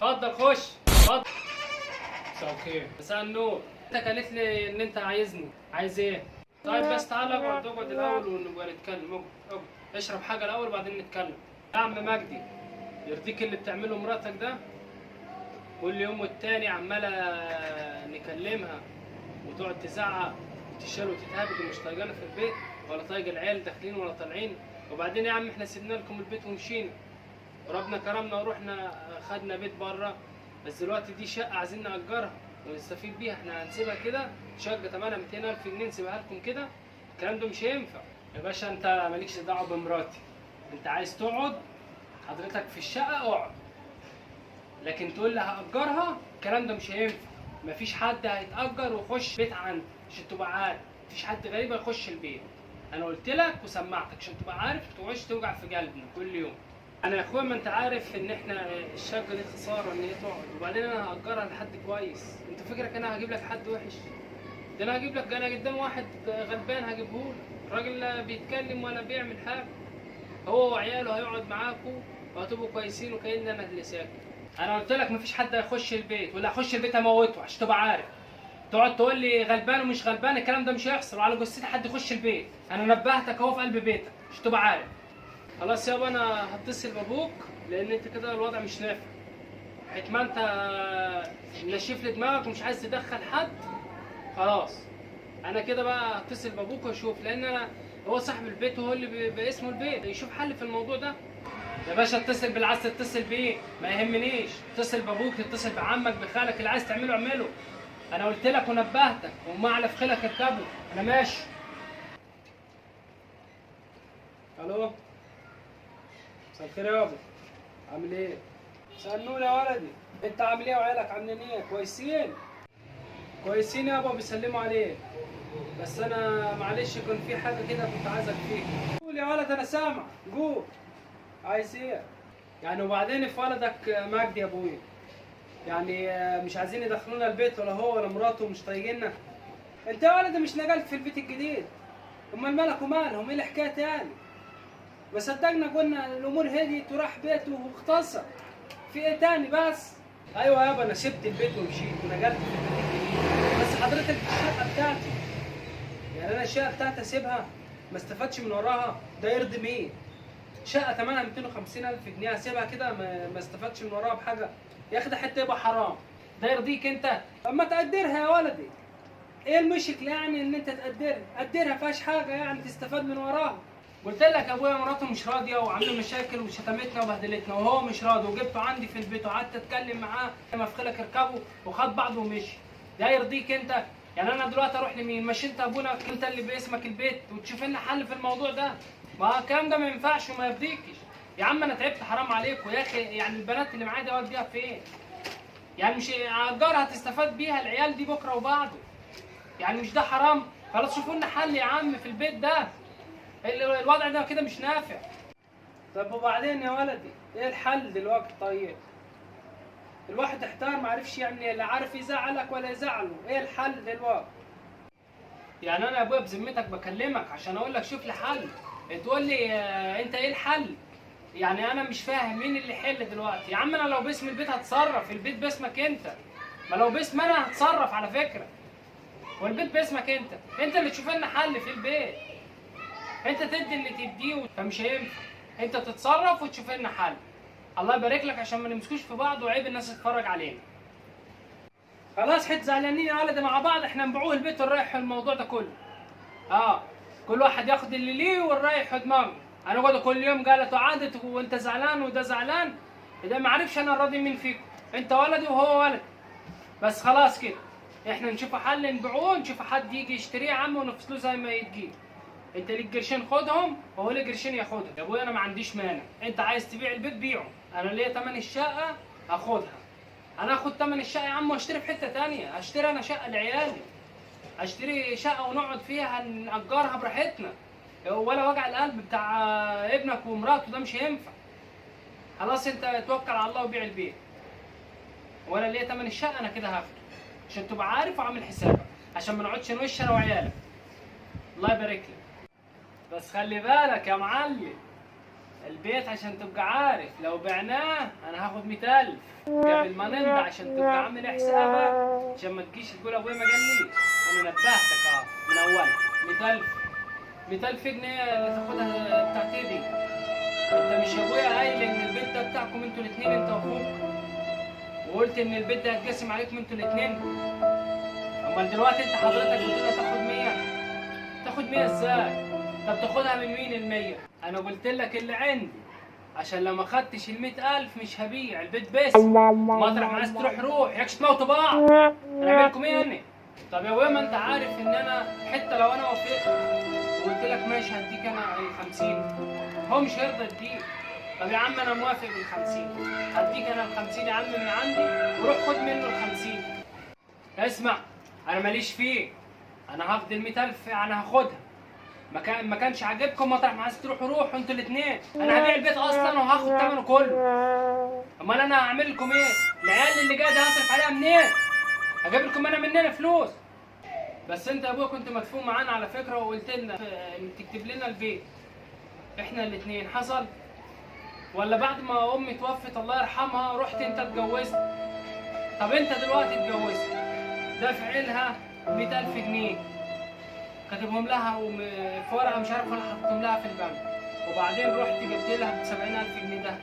اتفضل خش اتفضل. مساء الخير. مساء النور. انت قالت لي ان انت عايزني. عايز ايه؟ طيب بس تعالى اقعد الاول ونبقى نتكلم. اقعد اشرب حاجه الاول وبعدين نتكلم. يا عم مجدي، يرضيك اللي بتعمله مراتك ده؟ كل يوم والتاني عماله نكلمها وتقعد تزعق وتشيل وتتهابد ومش طايقانا في البيت ولا طايق العيال داخلين ولا طالعين. وبعدين يا عم احنا سيبنا لكم البيت ومشينا وربنا كرمنا ورحنا خدنا بيت بره، بس دلوقتي دي شقه عايزين نأجرها ونستفيد بيها. احنا هنسيبها كده شقه ثمنها 200,000 جنيه نسيبها لكم كده؟ الكلام ده مش هينفع يا باشا. انت مالكش دعوه بمراتي، انت عايز تقعد حضرتك في الشقه اقعد، لكن تقول لي هأجرها الكلام ده مش هينفع. مفيش حد هيتأجر ويخش بيت عندي عشان تبقى عارف، مفيش حد غريب هيخش البيت. انا قلت لك وسمعتك عشان تبقى عارف تقعدش توجع في قلبنا كل يوم. انا يا اخويا ما انت عارف ان احنا الشقه دي خساره ان هي تقعد، وبعدين انا هأجرها لحد كويس. انت فكرك انا هجيب لك حد وحش؟ ده انا هجيب لك، انا قدام واحد غلبان هجيبهولك، الراجل لا بيتكلم ولا بيعمل حاجه، هو وعياله هيقعد معاكم وهتبقوا كويسين وكأن انا اللي ساكت. انا قلت لك مفيش حد هيخش البيت، ولا هيخش البيت هموته عشان تبقى عارف. تقعد تقول لي غلبان ومش غلبان، الكلام ده مش هيحصل، وعلى جثتي حد يخش البيت. انا نبهتك اهو في قلب بيتك عشان تبقى عارف. خلاص يابا انا هتصل بابوك لان انت كده الوضع مش نافع. حيت ما انت نشف لي دماغك ومش عايز تدخل حد، خلاص انا كده بقى هتصل بابوك واشوف، لان انا هو صاحب البيت وهو اللي باسمه البيت يشوف حل في الموضوع ده. يا باشا اتصل باللي عايز تتصل بيه، ما يهمنيش. اتصل بابوك، تتصل بعمك بخالك، اللي عايز تعمله اعمله. انا قلت لك ونبهتك وما على في خيلك اركبه. انا ماشي. الو، مساء الخير يابا، عامل ايه؟ مساء النور يا ولدي، انت عامل ايه وعيالك عاملين ايه؟ كويسين؟ كويسين يابا بيسلموا عليك. بس انا معلش كان في حاجه كده كنت عايزك فيها. قول يا ولد انا سامع، قول. عايز ايه؟ يعني وبعدين في ولدك مجدي يا ابويا، يعني مش عايزين يدخلونا البيت ولا هو ولا مراته مش طايقيننا؟ انت يا ولد مش نقلت في البيت الجديد؟ امال مالك ومالهم؟ ايه الحكايه تاني؟ ما صدقنا قلنا الامور هديت وراح بيته واختصر. في ايه تاني بس؟ ايوه يابا انا سبت البيت ومشيت ونقلت في البيت الجديد، بس حضرتك الشقه بتاعتي، يعني انا الشقه بتاعتي اسيبها ما استفادش من وراها؟ ده يرضي مين؟ شقه ثمنها 250,000 جنيه اسيبها كده ما استفادش من وراها بحاجه؟ يا اخي ده حته يبقى حرام. ده يرضيك انت؟ اما تقدرها يا ولدي. ايه المشكله يعني ان انت تقدرها؟ قدرها فيهاش حاجه يعني تستفاد من وراها. قلت لك ابويا مراته مش راضيه وعامله مشاكل وشتمتنا وبهدلتنا وهو مش راضي، وجبته عندي في البيت وقعدت اتكلم معاه لما في خيلك اركبه وخد بعضه ومشي. ده يرضيك انت؟ يعني انا دلوقتي اروح لمين؟ مش انت ابونا انت اللي باسمك البيت وتشوف لنا حل في الموضوع ده؟ ما الكلام ده ما ينفعش وما يرضيكش. يا عم انا تعبت حرام عليكم يا اخي، يعني البنات اللي معايا دي اوديها فين؟ يعني مش اجارها تستفاد بيها العيال دي بكره وبعده؟ يعني مش ده حرام؟ خلاص شوفوا لنا حل يا عم في البيت ده، الوضع ده كده مش نافع. طب وبعدين يا ولدي ايه الحل دلوقتي؟ طيب الواحد احتار ما عرفش يعني، لا عارف يزعلك ولا يزعله. ايه الحل دلوقتي؟ يعني انا يا ابويا بذمتك بكلمك عشان اقول لك شوف لي حل، تقول لي انت ايه الحل؟ يعني انا مش فاهم مين اللي يحل دلوقتي. يا عم انا لو باسم البيت هتصرف، البيت باسمك انت. ما لو باسم انا هتصرف على فكره، والبيت باسمك انت. انت اللي تشوف لنا حل في البيت، انت تدي اللي تديه، فمش هينفع. انت تتصرف وتشوف لنا حل. الله يبارك لك عشان ما نمسكوش في بعض وعيب الناس تتفرج علينا. خلاص حت زعلانين يا ولد مع بعض، احنا نبيعوه البيت ونريح الموضوع ده كله. كل واحد ياخد اللي ليه ونريح دماغه. انا اقعد كل يوم قالت وعادت وانت زعلان وده زعلان، ده ما عارفش انا راضي مين فيكم، انت ولدي وهو ولد. بس خلاص كده احنا نشوف حل نبيعوه، نشوف حد يجي يشتريه يا عم ونفصلوه زي ما يجي. انت ليك قرشين خدهم وهو ليه قرشين ياخدهم. يا ابويا انا ما عنديش مانع، انت عايز تبيع البيت بيعه، انا ليا ثمن الشقه هاخدها. انا هاخد ثمن الشقه يا عم واشتري في حته ثانيه، اشتري انا شقه لعيالي، اشتري شقه ونقعد فيها نأجرها براحتنا، ولا وجع القلب بتاع ابنك ومراته ده مش هينفع. خلاص انت توكل على الله وبيع البيت، ولا ليا ثمن الشقه انا كده هاخده عشان تبقى عارف وعامل حسابك، عشان ما نقعدش نوش انا وعيالك. الله يبارك لك. بس خلي بالك يا معلم، البيت عشان تبقى عارف لو بعناه انا هاخد 100,000 قبل ما نمضي، عشان تبقى عامل حسابك، عشان ما تجيش تقول ابويا ما قاليش. انا نبهتك من اولها. 100,000 100,000 جنيه اللي تاخدها بتاعتي دي. انت مش ابويا قايل ان البيت ده بتاعكم انتوا الاثنين انت واخوك، وقلت ان البيت ده هيتقسم عليكم انتوا الاثنين؟ امال دلوقتي انت حضرتك بتقول تاخد 100؟ تاخد 100 ازاي؟ طب تاخدها من مين ال 100؟ انا قلت لك اللي عندي، عشان لو ما خدتش ال 100,000 مش هبيع البيت بس. مطرح ما عايز تروح روح، ياكش تموتوا بعض. انا اعمل لكم ايه انا؟ طب يا ابويا ما انت عارف ان انا حتى لو انا وافقت وقلت لك ماشي هديك انا ال 50، هو مش هيرضى يديك. طب يا عم انا موافق بال 50، هديك انا ال 50 يا عم من عندي، وروح خد منه ال 50. اسمع، انا ماليش فيه، انا هاخد ال 100,000 انا هاخدها. ما كانش عاجبكم مطرح ما عايز تروحوا روحوا انتوا الاثنين، انا هبيع البيت اصلا وهاخد ثمنه كله. امال انا هعمل لكم ايه؟ العيال اللي جايه دي هصرف عليها منين؟ هجيب لكم انا منين فلوس؟ بس انت يا ابويا كنت مدفوع معانا على فكره، وقلت لنا ان تكتب لنا البيت احنا الاثنين. حصل؟ ولا بعد ما امي توفت الله يرحمها رحت انت اتجوزت؟ طب انت دلوقتي اتجوزت دافع لها 100,000 جنيه كاتبهم لها في ورقه مش عارف ولا حطيتهم لها في البنك، وبعدين رحت جبت لها ب 70,000 جنيه ده،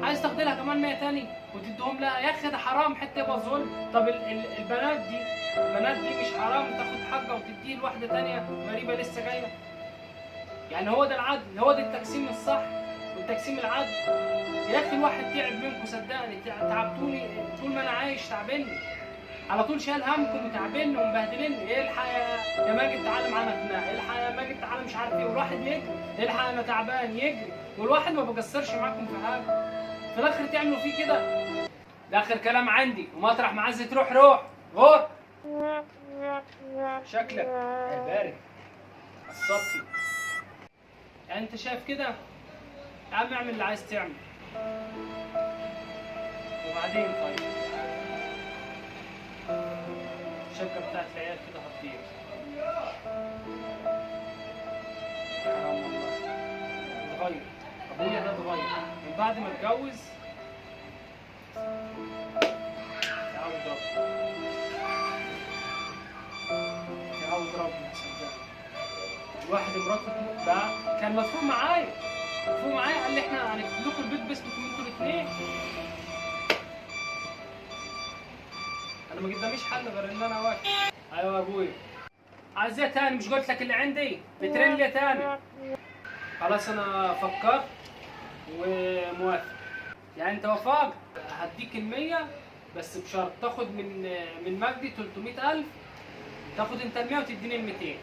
عايز تاخد لها كمان 100 تاني وتديهم لها؟ يا اخي ده حرام، حتى يبقى ظلم. طب البنات دي مش حرام تاخد حاجه وتديه لواحده تانيه غريبه لسه جايه؟ يعني هو ده العدل؟ هو ده التقسيم الصح والتقسيم العدل؟ يا اخي الواحد تعب منكم صدقني، تعبتوني طول ما انا عايش، تعبني على طول، شايل همكم وتعبني ومبهدلني. الحق يا ماجد تعالى معانا خناقه، الحق يا ماجد تعالى مش عارف ايه، والواحد يجري، الحق انا تعبان يجري، والواحد ما بقصرش معاكم في حاجه. في الاخر تعملوا فيه كده. ده اخر كلام عندي، ومطرح ما عايز تروح روح غور. شكلك يا بارد الصبي، يعني انت شايف كده؟ يا عم اعمل اللي عايز تعمل. وبعدين طيب الشقة بتاعت العيال كده هتضيع. حرام والله. اتغير ابويا ده، اتغير من بعد ما اتجوز. يعود ربنا صدقني. الواحد مراته ده كان مدفوع معايا، قال لي احنا هنكتب لكم البيت باسمكم انتوا الاثنين. انا ما قداميش حل غير ان انا اوافق. ايوه يا ابويا، عايز ايه تاني؟ مش قلت لك اللي عندي؟ بترن لي تاني؟ خلاص انا فكرت وموافق. يعني انت وافقت هديك ال100 بس بشرط تاخد من مجدي 300,000، تاخد انت ال100 وتديني ال200.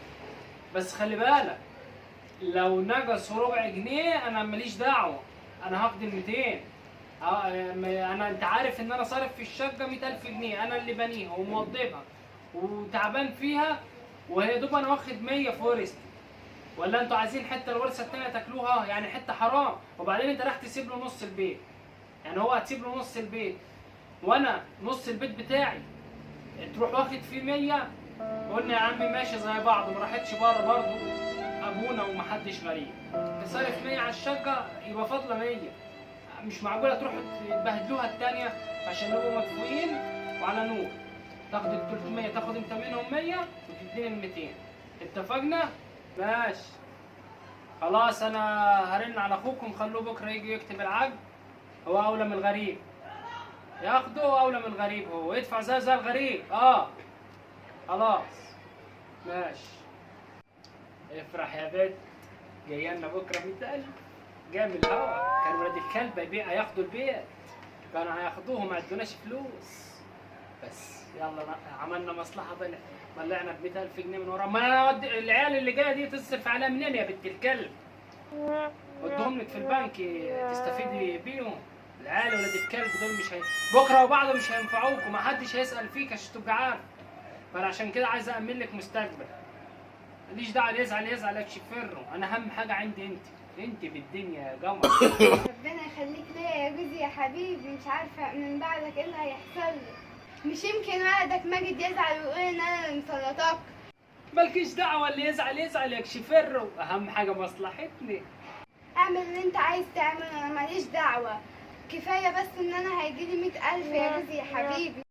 بس خلي بالك لو نقص ربع جنيه انا ماليش دعوه، انا هاخد ال200. انت عارف ان انا صارف في الشقه 100,000 جنيه، انا اللي بنيها وموضبها وتعبان فيها، وهي دوب انا واخد 100 في ورثتي. ولا انتوا عايزين حته الورثه الثانيه تاكلوها؟ يعني حته حرام. وبعدين انت راح تسيب له نص البيت، يعني هو هتسيب له نص البيت وانا نص البيت بتاعي تروح واخد فيه 100. قلنا يا عمي ماشي زي بعض، ما راحتش بره برضه ابونا ومحدش غريب. تصرف 100 على الشقه يبقى فاضله 100. مش معقوله تروحوا تبهدلوها الثانيه عشان نبقوا مدفوعين وعلى نور. تاخد ال 300 تاخد انت منهم 100 وتديني ال 200. اتفقنا؟ ماشي خلاص. انا هرن على اخوكم، خلوه بكره يجي يكتب العقد. هو اولى من الغريب ياخده، اولى من الغريب، هو يدفع زي الغريب. خلاص ماشي. افرح يا بنت، جاي لنا بكره 100,000 جاي من الهوا. كان ولاد الكلب هياخدوا البيت، كانوا هياخدوه ما ادوناش فلوس. بس يلا عملنا مصلحه، طلعنا ب 100,000 جنيه من ورا. ما انا العيال اللي جايه دي تصرف عليها منين يا بنت الكلب؟ ودهم لك في البنك تستفيدي بيهم. العيال ولاد الكلب دول مش بكره وبعده مش هينفعوك، ومحدش هيسال فيك عشان تبقى عارف. فانا عشان كده عايز أأمن لك مستقبل. ماليش دعوه اللي يزعل يكشفره. انا اهم حاجه عندي انت بالدنيا يا قمر. ربنا يخليك ليا يا جوزي يا حبيبي. مش عارفه من بعدك ايه اللي هيحصل لي. مش يمكن ولدك ماجد يزعل ويقول ان انا اللي مسلطاك؟ مالكيش دعوه اللي يزعل يكشفره، اهم حاجه مصلحتني. اعمل اللي انت عايز تعمله، انا ماليش دعوة. كفاية بس ان انا هيجيلي 100,000 يا جوزي يا حبيبي.